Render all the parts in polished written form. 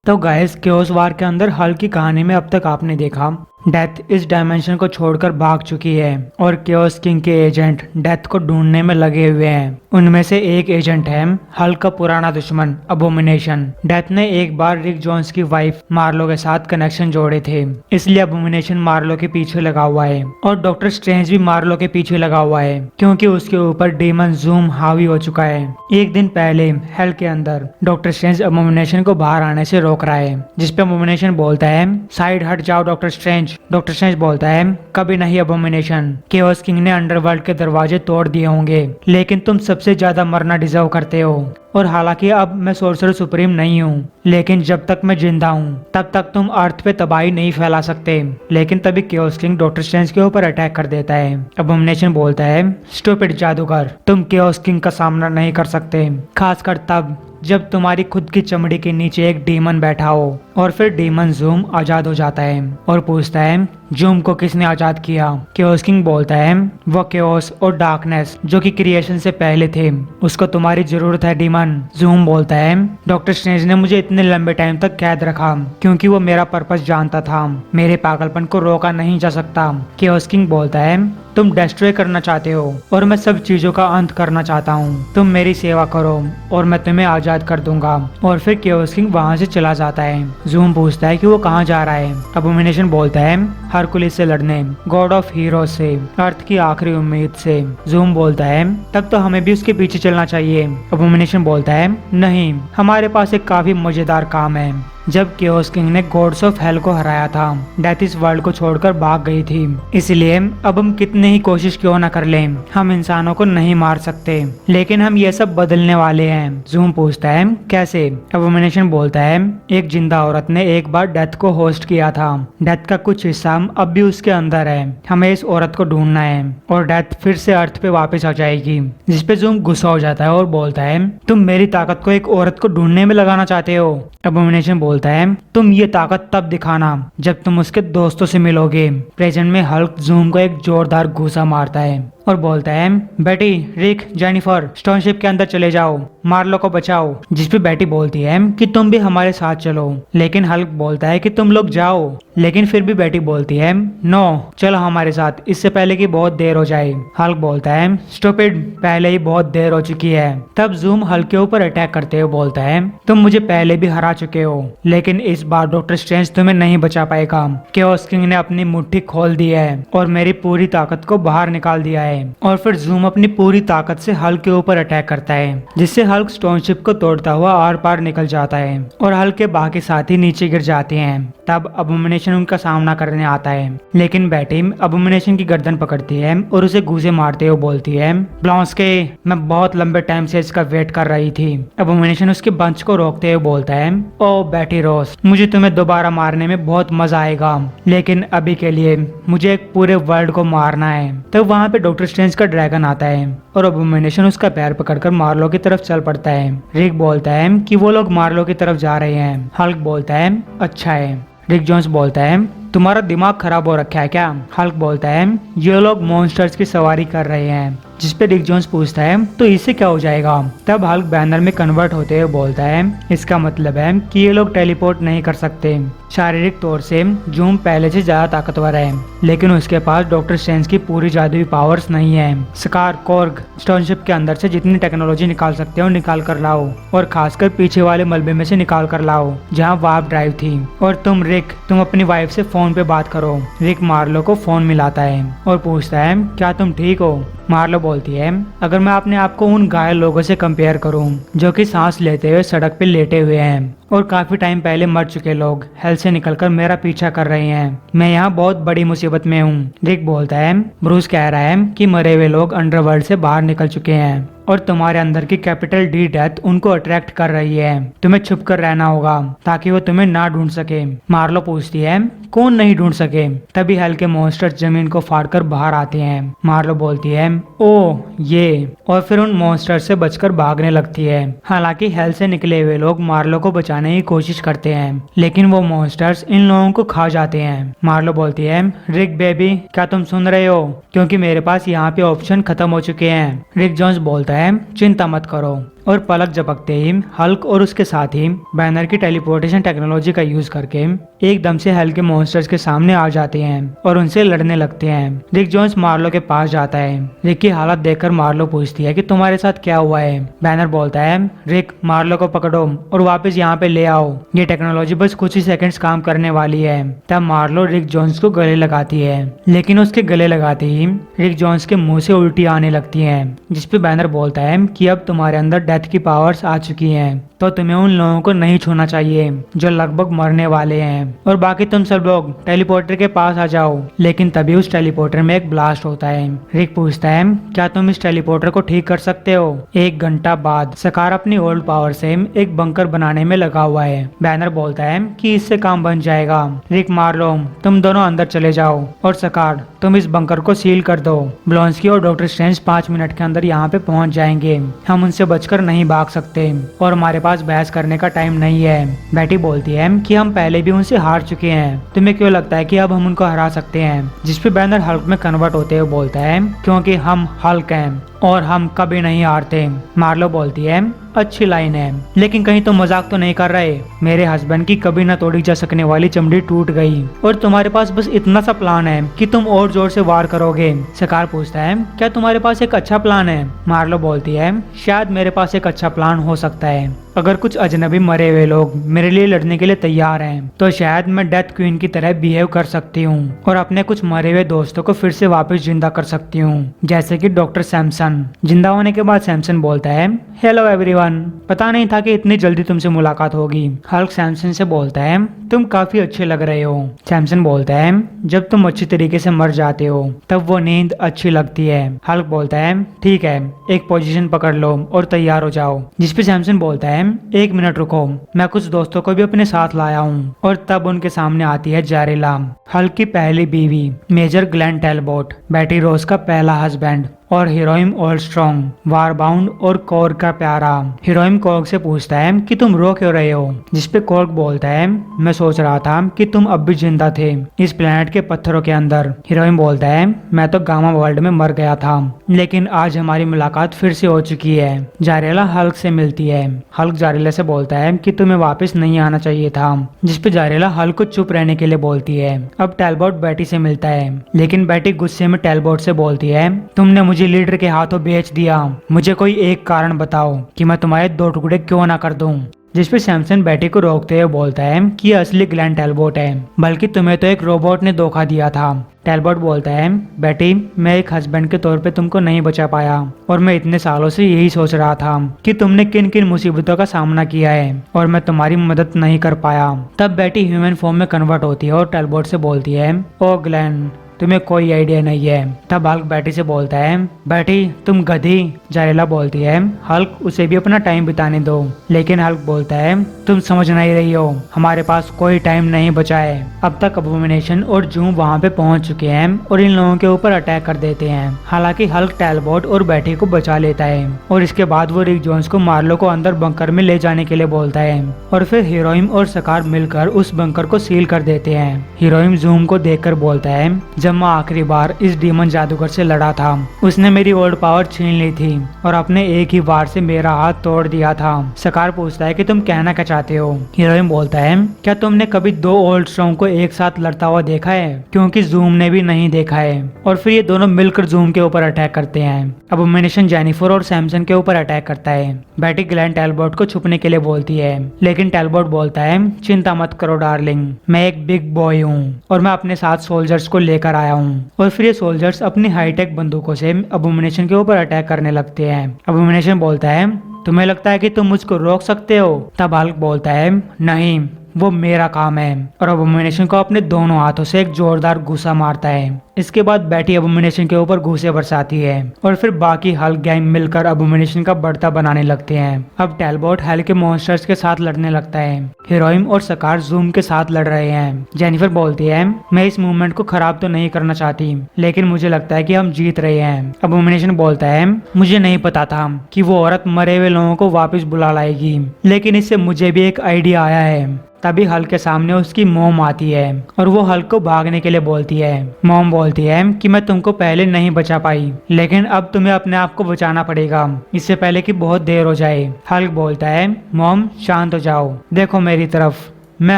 तो guys chaos वार के अंदर हल्क की कहानी में अब तक आपने देखा डेथ इस डायमेंशन को छोड़कर भाग चुकी है और केओस किंग के एजेंट डेथ को ढूंढने में लगे हुए हैं। उनमें से एक एजेंट है हल्क का पुराना दुश्मन अबोमिनेशन। डेथ ने एक बार रिक जोन्स की वाइफ मार्लो के साथ कनेक्शन जोड़े थे, इसलिए अबोमिनेशन मार्लो के पीछे लगा हुआ है और डॉक्टर स्ट्रेंज भी मार्लो के पीछे लगा हुआ है क्योंकि उसके ऊपर डीमन जूम हावी हो चुका है। एक दिन पहले हेल के अंदर डॉक्टर स्ट्रेंज अबोमिनेशन को बाहर आने से रोक रहा है, जिसपे अबोमिनेशन बोलता है साइड हट जाओ डॉक्टर स्ट्रेंज। डॉक्टर स्ट्रेंज बोलता है कभी नहीं अबोमिनेशन, केओस किंग ने अंडरवर्ल्ड के दरवाजे तोड़ दिए होंगे लेकिन तुम सबसे ज्यादा मरना डिजर्व करते हो। और हालांकि अब मैं सोर्सर सुप्रीम नहीं हूँ, लेकिन जब तक मैं जिंदा हूँ तब तक तुम अर्थ पे तबाही नहीं फैला सकते। लेकिन तभी केओस किंग डॉक्टर स्ट्रेंज के ऊपर अटैक कर देता है। अबोमिनेशन बोलता है स्टूपिड जादूगर, तुम केओस किंग का सामना नहीं कर सकते, खासकर तब जब तुम्हारी खुद की चमड़ी के नीचे एक डीमन बैठा हो। और फिर डीमन जूम आजाद हो जाता है और पूछता है जूम को किसने आजाद किया। केओस किंग बोलता है वो केओस और डार्कनेस जो कि क्रिएशन से पहले थे, उसको तुम्हारी जरूरत है डीमन। जूम बोलता है डॉक्टर स्ट्रेंज ने मुझे इतने लंबे टाइम तक कैद रखा क्योंकि वो मेरा पर्पस जानता था, मेरे पागलपन को रोका नहीं जा सकता। केओस किंग बोलता है तुम डिस्ट्रॉय करना चाहते हो और मैं सब चीजों का अंत करना चाहता हूँ, तुम मेरी सेवा करो और मैं तुम्हें आजाद कर दूंगा। और फिर केओस किंग वहाँ से चला जाता है। जूम पूछता है कि वो कहाँ जा रहा है। अबोमिनेशन बोलता है हरकुलिस से लड़ने, गॉड ऑफ हीरो से, अर्थ की आखिरी उम्मीद से। जूम बोलता है तब तो हमें भी उसके पीछे चलना चाहिए। अबोमिनेशन बोलता है नहीं, हमारे पास एक काफी मजेदार काम है। जब केओस किंग ने गॉड्स ऑफ हेल को हराया था, डेथ इस वर्ल्ड को छोड़कर भाग गई थी, इसलिए अब हम कितने ही कोशिश क्यों न कर लें, हम इंसानों को नहीं मार सकते, लेकिन हम ये सब बदलने वाले हैं। जूम पूछता है कैसे। अबोमिनेशन बोलता है एक जिंदा औरत ने एक बार डेथ को होस्ट किया था, डेथ का कुछ हिस्सा अब भी उसके अंदर है, हमें इस औरत को ढूंढना है और डेथ फिर से अर्थ पे वापस आ जाएगी। जिसपे जूम गुस्सा हो जाता है और बोलता है तुम मेरी ताकत को एक औरत को ढूंढने में लगाना चाहते हो। अबोमिनेशन बोलता है तुम ये ताकत तब दिखाना जब तुम उसके दोस्तों से मिलोगे। प्रेजेंट में हल्क जूम को एक जोरदार घूसा मारता है और बोलता है बेटी, रिक, जेनिफर स्टोनशिप के अंदर चले जाओ, मार्लो को बचाओ। जिसपे बेटी बोलती है कि तुम भी हमारे साथ चलो, लेकिन हल्क बोलता है कि तुम लोग जाओ, लेकिन फिर भी बेटी बोलती है नो, चलो हमारे साथ, इससे पहले कि बहुत देर हो जाए। हल्क बोलता है स्टूपिड, पहले ही बहुत देर हो चुकी है। तब जूम हल्क के ऊपर अटैक करते हुए बोलता है तुम मुझे पहले भी हरा चुके हो, लेकिन इस बार डॉक्टर स्ट्रेंज तुम्हें नहीं बचा पाएगा। केओस किंग ने अपनी मुट्ठी खोल दी है और मेरी पूरी ताकत को बाहर निकाल दिया है। और फिर जूम अपनी पूरी ताकत से हल्क के ऊपर अटैक करता है, जिससे हल्क स्टोनशिप को तोड़ता हुआ आर पार निकल जाता है और हल्क के बाकी साथी नीचे गिर जाते हैं। तब अबोमिनेशन उनका सामना करने आता है, लेकिन बेटी अबोमिनेशन की गर्दन पकड़ती है और उसे घूसे मारते हुए बोलती है ब्लॉन्स्के, मैं बहुत लंबे टाइम से इसका वेट कर रही थी। अबोमिनेशन उसके बंच को रोकते हुए बोलता है ओ बेटी रोज, मुझे तुम्हें दोबारा मारने में बहुत मजा आएगा, लेकिन अभी के लिए मुझे एक पूरे वर्ल्ड को मारना है। तब वहाँ पे डॉक्टर स्ट्रेंज का ड्रैगन आता है और अबोमिनेशन उसका पैर पकड़कर मार्लो की तरफ चल पड़ता है। रिक बोलता है कि वो लोग मार्लो की तरफ जा रहे हैं। हल्क बोलता है अच्छा है। रिक जोन्स बोलता है तुम्हारा दिमाग खराब हो रखा है क्या। हल्क बोलता है ये लोग मॉन्स्टर्स की सवारी कर रहे हैं। जिसपे रिक जोन्स पूछता है तो इससे क्या हो जाएगा। तब हल्क बैनर में कन्वर्ट होते हुए बोलता है इसका मतलब है कि ये लोग टेलीपोर्ट नहीं कर सकते। शारीरिक तौर से जूम पहले से ज्यादा ताकतवर है, लेकिन उसके पास डॉक्टर स्ट्रेंज की पूरी जादुई पावर्स नहीं है। स्कार, कॉर्ग, स्टोनशिप के अंदर से जितनी टेक्नोलॉजी निकाल सकते हो निकाल कर लाओ, और खासकर पीछे वाले मलबे में से निकाल कर लाओ जहाँ वार्प ड्राइव थी। और तुम रिक, तुम अपनी वाइफ से फोन पे बात करो। रिक मार्लो को फोन मिलाता है और पूछता है क्या तुम ठीक हो। मार्लो बोलती है अगर मैं अपने आप को उन घायल लोगों से कंपेयर करूं जो कि सांस लेते हुए सड़क पे लेटे हुए हैं और काफी टाइम पहले मर चुके लोग हेल से निकलकर मेरा पीछा कर रहे हैं, मैं यहाँ बहुत बड़ी मुसीबत में हूँ। रिक बोलता है ब्रूस कह रहा है कि मरे हुए लोग अंडरवर्ल्ड से बाहर निकल चुके हैं और तुम्हारे अंदर की कैपिटल डी डेथ उनको अट्रैक्ट कर रही है, तुम्हें छुप कर रहना होगा ताकि वो तुम्हें ना ढूंढ सके। मार्लो पूछती है कौन नहीं ढूंढ सके। तभी हेल के मॉन्स्टर्स जमीन को फाड़कर बाहर आते हैं। मार्लो बोलती है ओ ये, और फिर उन मॉन्स्टर्स से बचकर भागने लगती है। हालांकि हेल से निकले हुए लोग मार्लो को बचाने की कोशिश करते हैं, लेकिन वो मॉन्स्टर्स इन लोगों को खा जाते हैं। मार्लो बोलती है रिक बेबी, क्या तुम सुन रहे हो, क्योंकि मेरे पास यहाँ पे ऑप्शन खत्म हो चुके हैं। रिक जोन्स बोलता है चिंता मत करो, और पलक झपकते ही हल्क और उसके साथ ही बैनर की टेलीपोर्टेशन टेक्नोलॉजी का यूज करके एकदम से हल्क के मॉन्स्टर्स के सामने आ जाते हैं और उनसे लड़ने लगते हैं। रिक जोन्स मार्लो के पास जाता है। रिक की हालत देखकर मार्लो पूछती है कि तुम्हारे साथ क्या हुआ है। बैनर बोलता है, रिक मार्लो को पकड़ो और वापस यहाँ पे ले आओ, ये टेक्नोलॉजी बस कुछ ही सेकंड्स काम करने वाली है। तब मार्लो रिक जोन्स को गले लगाती है, लेकिन उसके गले लगाते ही रिक जोन्स के मुंह से उल्टी आने लगती है, जिसपे बैनर बोलता है कि अब तुम्हारे अंदर डेथ की पावर्स आ चुकी हैं, तो तुम्हें उन लोगों को नहीं छूना चाहिए जो लगभग मरने वाले हैं, और बाकी तुम सब लोग टेलीपोर्टर के पास आ जाओ। लेकिन तभी उस टेलीपोर्टर में एक ब्लास्ट होता है। रिक पूछता है, क्या तुम इस टेलीपोर्टर को ठीक कर सकते हो? 1 घंटा बाद सकार अपनी ओल्ड पावर से एक बंकर बनाने में लगा हुआ है। बैनर बोलता है कि इससे काम बन जाएगा। रिक, मार्लो, तुम दोनों अंदर चले जाओ और सकार तुम इस बंकर को सील कर दो। ब्लॉन्स्की और डॉक्टर स्ट्रेंज 5 मिनट के अंदर यहाँ पे पहुँच जाएंगे। हम उनसे बचकर नहीं भाग सकते और हमारे पास बहस करने का टाइम नहीं है। बैटी बोलती है कि हम पहले भी उनसे हार चुके हैं, तुम्हें क्यों लगता है कि अब हम उनको हरा सकते हैं? जिसपे बैनर हल्क में कन्वर्ट होते हुए बोलता है, क्योंकि हम हल्क हैं और हम कभी नहीं हारते। मार्लो बोलती है, अच्छी लाइन है, लेकिन कहीं तो मजाक तो नहीं कर रहे? मेरे हस्बैंड की कभी न तोड़ी जा सकने वाली चमड़ी टूट गई और तुम्हारे पास बस इतना सा प्लान है कि तुम और जोर से वार करोगे। सकार पूछता है, क्या तुम्हारे पास एक अच्छा प्लान है? मार्लो बोलती है, शायद मेरे पास एक अच्छा प्लान हो सकता है। अगर कुछ अजनबी मरे हुए लोग मेरे लिए लड़ने के लिए तैयार हैं, तो शायद मैं डेथ क्वीन की तरह बिहेव कर सकती हूँ और अपने कुछ मरे हुए दोस्तों को फिर से वापस जिंदा कर सकती हूँ, जैसे कि डॉक्टर सैमसन। जिंदा होने के बाद सैमसन बोलता है, हेलो एवरीवन, पता नहीं था कि इतनी जल्दी तुमसे मुलाकात होगी। हल्क सैमसन से बोलता है, तुम काफी अच्छे लग रहे हो। सैमसन बोलता है, जब तुम अच्छी तरीके से मर जाते हो तब वो नींद अच्छी लगती है। हल्क बोलता है, ठीक है, एक पोजीशन पकड़ लो और तैयार हो जाओ। जिसपे सैमसन बोलता है, 1 मिनट रुको, मैं कुछ दोस्तों को भी अपने साथ लाया हूँ। और तब उनके सामने आती है जारेला, हल्क की पहली बीवी, मेजर ग्लेन टैलबॉट, बैटी रोज का पहला हस्बैंड, और हीरोइन ओलस्ट्रॉन्ग, वारबाउंड और कॉर्ग का प्यारा। हीरोइन कॉर्ग से पूछता है कि तुम रो क्यों रहे हो? जिसपे कॉर्ग बोलता है, मैं सोच रहा था कि तुम अब भी जिंदा थे इस प्लेनेट के पत्थरों के अंदर। हीरोइन बोलता है, मैं तो गामा वर्ल्ड में मर गया था, लेकिन आज हमारी मुलाकात फिर से हो चुकी है। जारेला हल्क से मिलती है। हल्क जारेला से बोलता है कि तुम्हें वापस नहीं आना चाहिए था। जिसपे जारेला हल्क को चुप रहने के लिए बोलती है। अब टैलबॉट बैटी से मिलता है, लेकिन बैटी गुस्से में टैलबॉट से बोलती है, तुमने मुझे लीडर के हाथों बेच दिया, मुझे कोई एक कारण बताओ कि मैं तुम्हारे 2 टुकड़े क्यों ना कर दूं। जिसपे सैमसन बैटी को रोकते हुए बोलता है कि असली ग्लेन टैलबॉट है, बल्कि तुम्हें तो एक रोबोट ने धोखा दिया था। टैलबॉट बोलता है, बैटी, मैं एक हस्बैंड के तौर पे तुमको नहीं बचा पाया और मैं इतने सालों से यही सोच रहा था कि तुमने किन किन मुसीबतों का सामना किया है और मैं तुम्हारी मदद नहीं कर पाया। तब बैटी ह्यूमन फॉर्म में कन्वर्ट होती है और टैलबॉट से बोलती है, ओ ग्लेन, तुम्हें कोई आइडिया नहीं है। तब हल्क बैटी से बोलता है, बैटी तुम गधी। जारेला बोलती है, हल्क उसे भी अपना टाइम बिताने दो। लेकिन हल्क बोलता है, तुम समझ नहीं रही हो, हमारे पास कोई टाइम नहीं बचा है। अब तक अबोमिनेशन और जूम वहाँ पे पहुँच चुके हैं और इन लोगों के ऊपर अटैक कर देते हैं। हालांकि हल्क टैलबॉट और बैटी को बचा लेता है और इसके बाद वो रिक जोन्स को मार्लो को अंदर बंकर में ले जाने के लिए बोलता है और फिर हीरोइन और सकार मिलकर उस बंकर को सील कर देते हैं। हीरोइन जूम को देखकर बोलता है, जब मैं आखिरी बार इस डीमन जादूगर से लड़ा था, उसने मेरी ओल्ड पावर छीन ली थी और अपने एक ही वार से मेरा हाथ तोड़ दिया था। सकार पूछता है कि तुम कहना क्या चाहते हो? हीरोइन बोलता है, क्या तुमने कभी 2 ओल्ड स्ट्रॉन्ग को एक साथ लड़ता हुआ देखा है? क्योंकि जूम ने भी नहीं देखा है। और फिर ये दोनों मिलकर जूम के ऊपर अटैक करते हैं। अबोमिनेशन जेनिफर और सैमसन के ऊपर अटैक करता है। बैटी ग्लेन टैलबॉट को छुपने के लिए बोलती है, लेकिन टैलबॉट बोलता है, चिंता मत करो डार्लिंग, मैं एक बिग बॉय हूँ और मैं अपने साथ सोल्जर्स को लेकर आया हूँ। और फिर ये सोल्जर्स अपनी हाईटेक बंदूकों से अबोमिनेशन के ऊपर अटैक करने लगते हैं। अबोमिनेशन बोलता है, तुम्हें लगता है कि तुम मुझको रोक सकते हो? तब हल्क बोलता है, नहीं, वो मेरा काम है। और अबोमिनेशन को अपने दोनों हाथों से एक जोरदार घूसा मारता है। इसके बाद बैटी अबोमिनेशन के ऊपर घूसे बरसाती है और फिर बाकी हल्क गैंग मिलकर अबोमिनेशन का बढ़ता बनाने लगते हैं। अब टैलबॉट हेल के मॉन्स्टर्स के साथ लड़ने लगता है। हीरोइन और सकार जूम के साथ लड़ रहे हैं। जेनिफर बोलती है, मैं इस मूवमेंट को खराब तो नहीं करना चाहती, लेकिन मुझे लगता है कि हम जीत रहे हैं। अबोमिनेशन बोलता है, मुझे नहीं पता था कि वो औरत मरे हुए लोगों को वापस बुला लाएगी, लेकिन इससे मुझे भी एक आइडिया आया है। तभी हल्क के सामने उसकी मॉम आती है और वो हल्क को भागने के लिए बोलती है। मॉम बोलती है कि मैं तुमको पहले नहीं बचा पाई, लेकिन अब तुम्हें अपने आप को बचाना पड़ेगा, इससे पहले कि बहुत देर हो जाए। हल्क बोलता है, मॉम शांत हो जाओ, देखो मेरी तरफ, मैं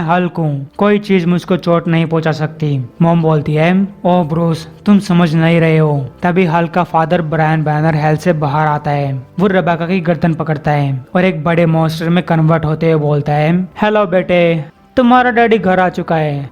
हल्क हूँ, कोई चीज मुझको चोट नहीं पहुंचा सकती। मॉम बोलती है, ओ ब्रूस तुम समझ नहीं रहे हो। तभी हल्क का फादर ब्रायन बैनर हेल से बाहर आता है। वो रेबेका की गर्दन पकड़ता है और एक बड़े मॉन्स्टर में कन्वर्ट होते हुए बोलता है, हेलो बेटे, तुम्हारा डैडी घर आ चुका है।